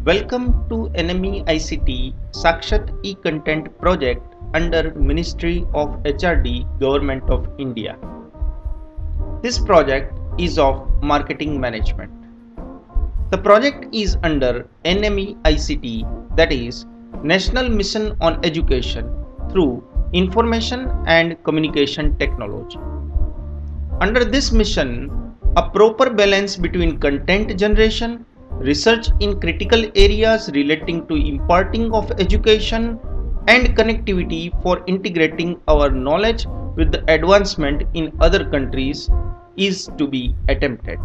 Welcome to NME ICT Sakshat e-Content project under Ministry of HRD Government of India. This project is of marketing management. The project is under NME ICT, that is National Mission on Education through Information and Communication Technology. Under this mission, a proper balance between content generation, research in critical areas relating to imparting of education, and connectivity for integrating our knowledge with the advancement in other countries is to be attempted.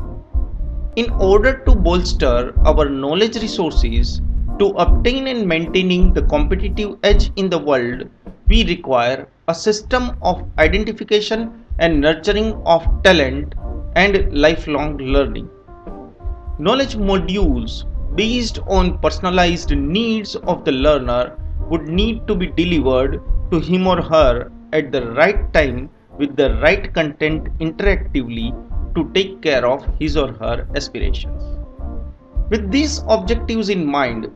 In order to bolster our knowledge resources to obtain and maintaining the competitive edge in the world, we require a system of identification and nurturing of talent and lifelong learning. Knowledge modules based on personalized needs of the learner would need to be delivered to him or her at the right time with the right content interactively to take care of his or her aspirations. With these objectives in mind,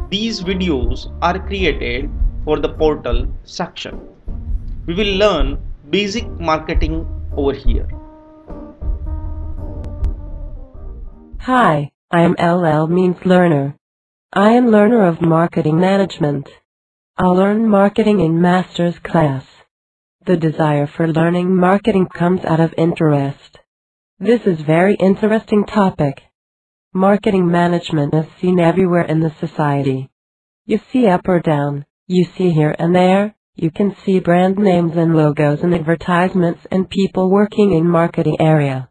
these videos are created for the portal Sakshat. We will learn basic marketing over here. Hi, I am LL means learner. I am learner of marketing management. I'll learn marketing in master's class. The desire for learning marketing comes out of interest. This is very interesting topic. Marketing management is seen everywhere in the society. You see up or down, you see here and there, you can see brand names and logos and advertisements and people working in marketing area.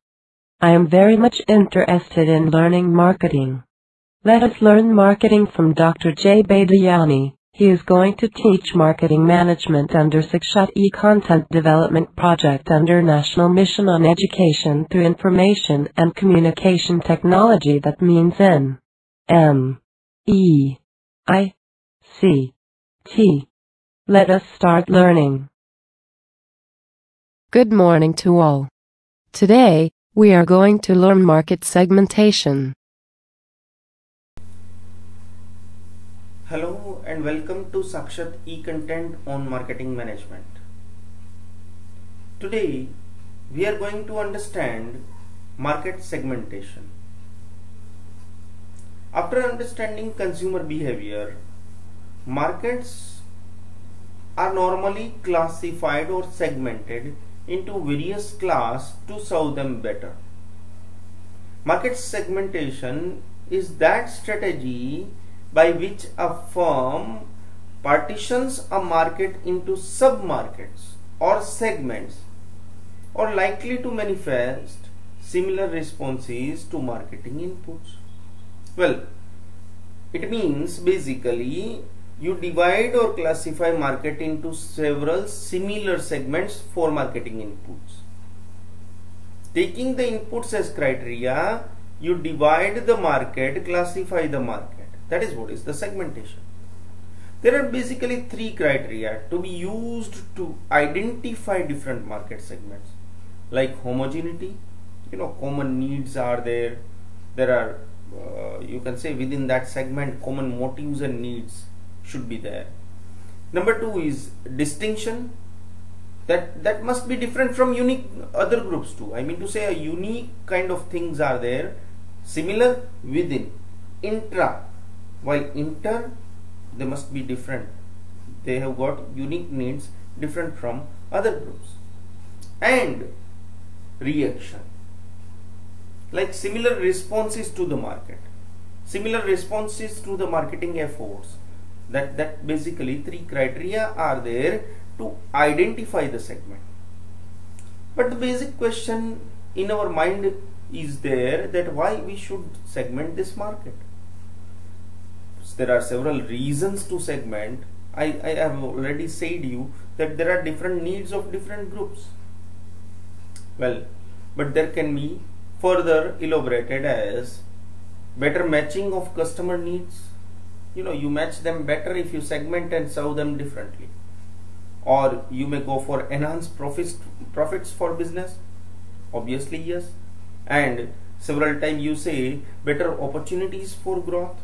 I am very much interested in learning marketing. Let us learn marketing from Dr. J. Badiani. He is going to teach marketing management under Sakshat e-Content Development Project under National Mission on Education through Information and Communication Technology, that means NME-ICT. Let us start learning. Good morning to all. Today, we are going to learn market segmentation. Hello and welcome to Sakshat e-Content on Marketing Management. Today we are going to understand market segmentation. After understanding consumer behavior, markets are normally classified or segmented into various classes to serve them better. Market segmentation is that strategy by which a firm partitions a market into sub-markets or segments or likely to manifest similar responses to marketing inputs. Well, it means basically you divide or classify market into several similar segments for marketing inputs. Taking the inputs as criteria, you divide the market, classify the market. That is what is the segmentation. There are basically three criteria to be used to identify different market segments, like homogeneity. Common needs are there. There are, you can say within that segment, common motives and needs should be there. Number two is distinction. That must be different from unique other groups too. I mean to say a unique kind of things are there, similar within. Intra, while inter, they must be different. They have got unique needs different from other groups. And reaction, like similar responses to the market, similar responses to the marketing efforts. That basically three criteria are there to identify the segment. But the basic question in our mind is there that why we should segment this market. There are several reasons to segment. I have already said you that there are different needs of different groups. Well, but there can be further elaborated as better matching of customer needs. You match them better if you segment and serve them differently. Or you may go for enhanced profits for business. Obviously yes. And several times you say better opportunities for growth.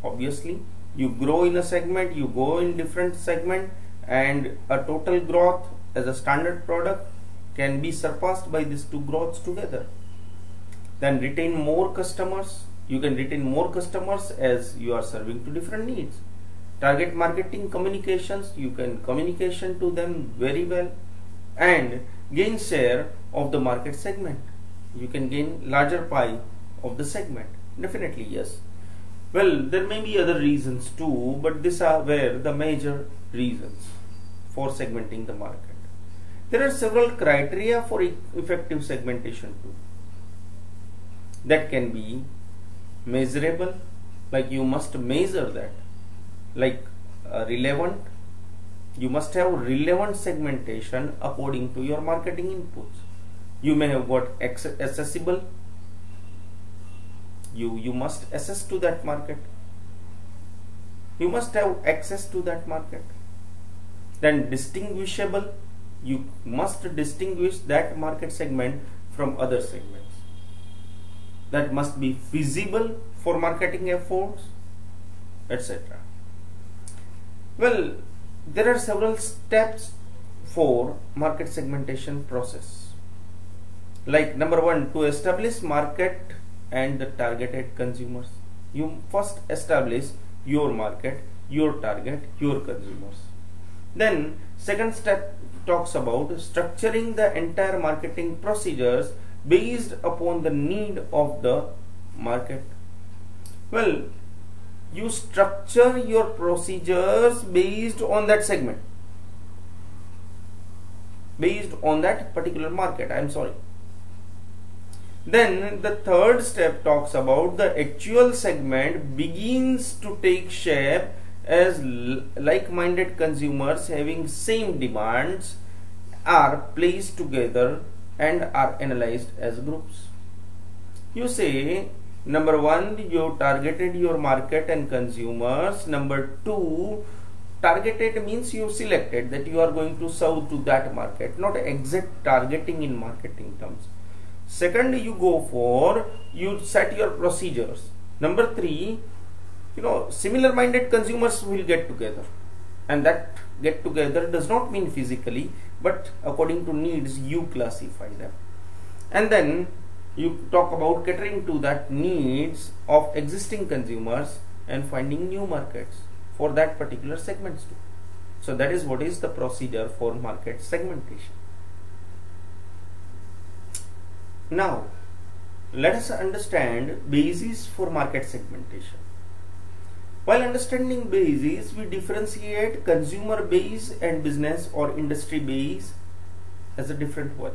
Obviously, you grow in a segment, you go in different segment, and a total growth as a standard product can be surpassed by these two growths together. Then retain more customers. You can retain more customers as you are serving to different needs. Target marketing communications, you can communication to them very well, and gain share of the market segment. You can gain larger pie of the segment. Definitely yes. Well, there may be other reasons too, but these are where the major reasons for segmenting the market. There are several criteria for effective segmentation too. That can be measurable, like you must measure that, like relevant. You must have relevant segmentation according to your marketing inputs. You may have got accessible. You must access to that market. You must have access to that market. Then distinguishable. You must distinguish that market segment from other segments. That must be feasible for marketing efforts, etc. Well, there are several steps for market segmentation process. Like number one, to establish market and the targeted consumers. You first establish your market, your target, your consumers. Then second step talks about structuring the entire marketing procedures based upon the need of the market. Well, you structure your procedures based on that segment, based on that particular market. Then the third step talks about the actual segment begins to take shape as like-minded consumers having same demands are placed together and are analyzed as groups. You say, number one, you targeted your market and consumers. Number two, targeted means you selected that you are going to serve to that market, not exact targeting in marketing terms. Second, you set your procedures. Number three, similar minded consumers will get together, and that get together does not mean physically, but according to needs you classify them. And then you talk about catering to that needs of existing consumers and finding new markets for that particular segments too. So that is what is the procedure for market segmentation. Now let us understand basis for market segmentation. While understanding basis, we differentiate consumer base and business or industry base as a different one.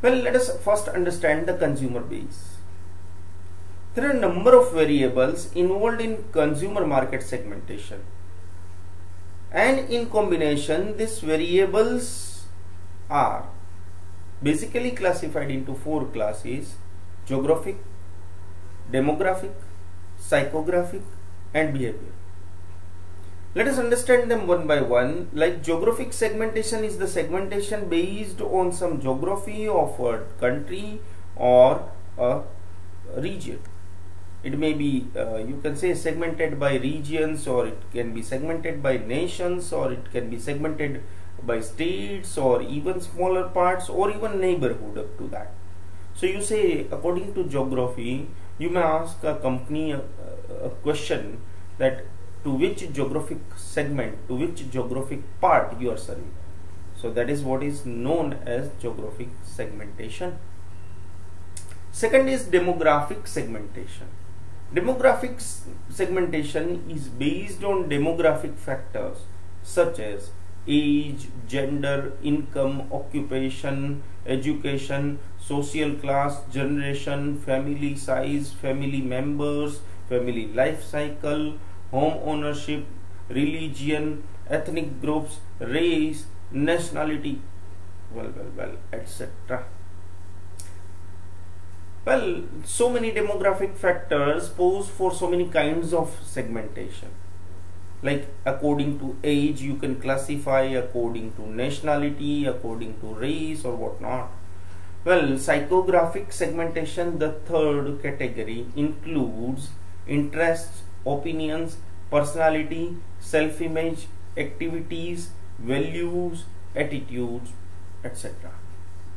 Well, let us first understand the consumer base. There are a number of variables involved in consumer market segmentation, and in combination these variables are basically classified into four classes: geographic, demographic, psychographic and behavior. Let us understand them one by one. Like geographic segmentation is the segmentation based on some geography of a country or a region. It may be you can say segmented by regions, or it can be segmented by nations, or it can be segmented by states, or even smaller parts, or even neighborhood up to that. So you say according to geography, you may ask a company a question that to which geographic segment, to which geographic part you are serving. So that is what is known as geographic segmentation. Second is demographic segmentation. Demographic segmentation is based on demographic factors such as age, gender, income, occupation, education, social class, generation, family size, family members, family life cycle, home ownership, religion, ethnic groups, race, nationality, etc. Well, so many demographic factors pose for so many kinds of segmentation. Like according to age you can classify, according to nationality, according to race or whatnot. Well, psychographic segmentation, the third category, includes interests, opinions, personality, self-image, activities, values, attitudes, etc.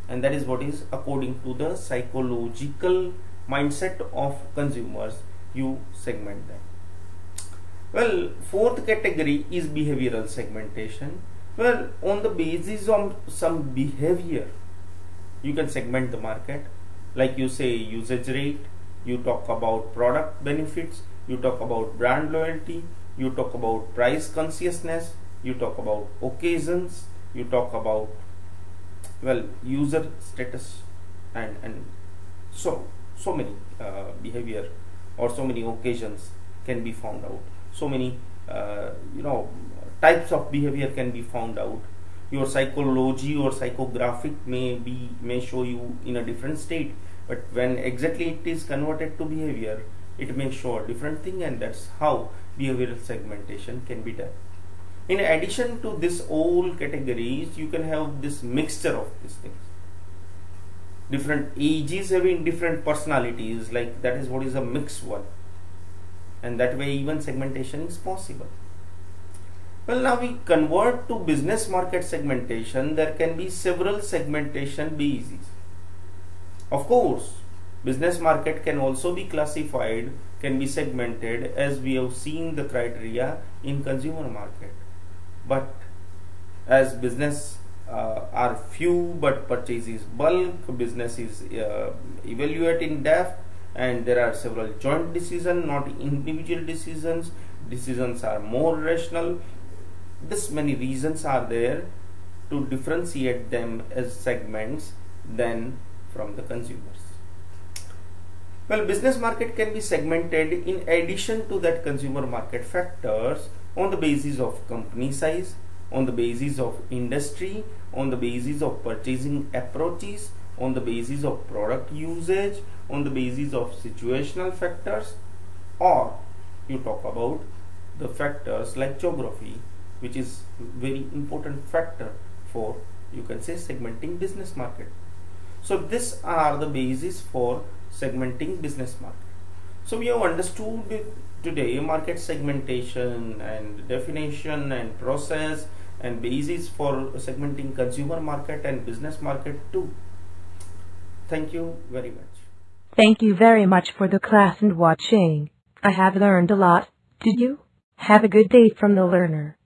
And that is what is according to the psychological mindset of consumers, you segment them. Well, fourth category is behavioral segmentation. Well, on the basis of some behavior, you can segment the market. Like you say usage rate, you talk about product benefits, you talk about brand loyalty, you talk about price consciousness, you talk about occasions, you talk about, well, user status, and so many behavior or so many occasions can be found out. So many types of behavior can be found out. Your psychology or psychographic may show you in a different state, but when exactly it is converted to behavior, it may show a different thing, and that's how behavioral segmentation can be done. In addition to this all categories, you can have this mixture of these things. Different ages having different personalities, like that is what is a mixed one, and that way even segmentation is possible. Well, now we convert to business market segmentation. There can be several segmentation bases. Of course, business market can also be classified, can be segmented, as we have seen the criteria in consumer market. But as business are few but purchase is bulk, business is evaluate in depth, and there are several joint decisions, not individual decisions. Decisions are more rational. This many reasons are there to differentiate them as segments than from the consumers. Well, business market can be segmented in addition to that consumer market factors on the basis of company size, on the basis of industry, on the basis of purchasing approaches, on the basis of product usage, on the basis of situational factors, or you talk about the factors like geography, which is very important factor for, you can say, segmenting business market. So these are the basis for segmenting business market. So we have understood today market segmentation and definition and process and basis for segmenting consumer market and business market too. Thank you very much. Thank you very much for the class and watching. I have learned a lot. Did you? Have a good day from the learner.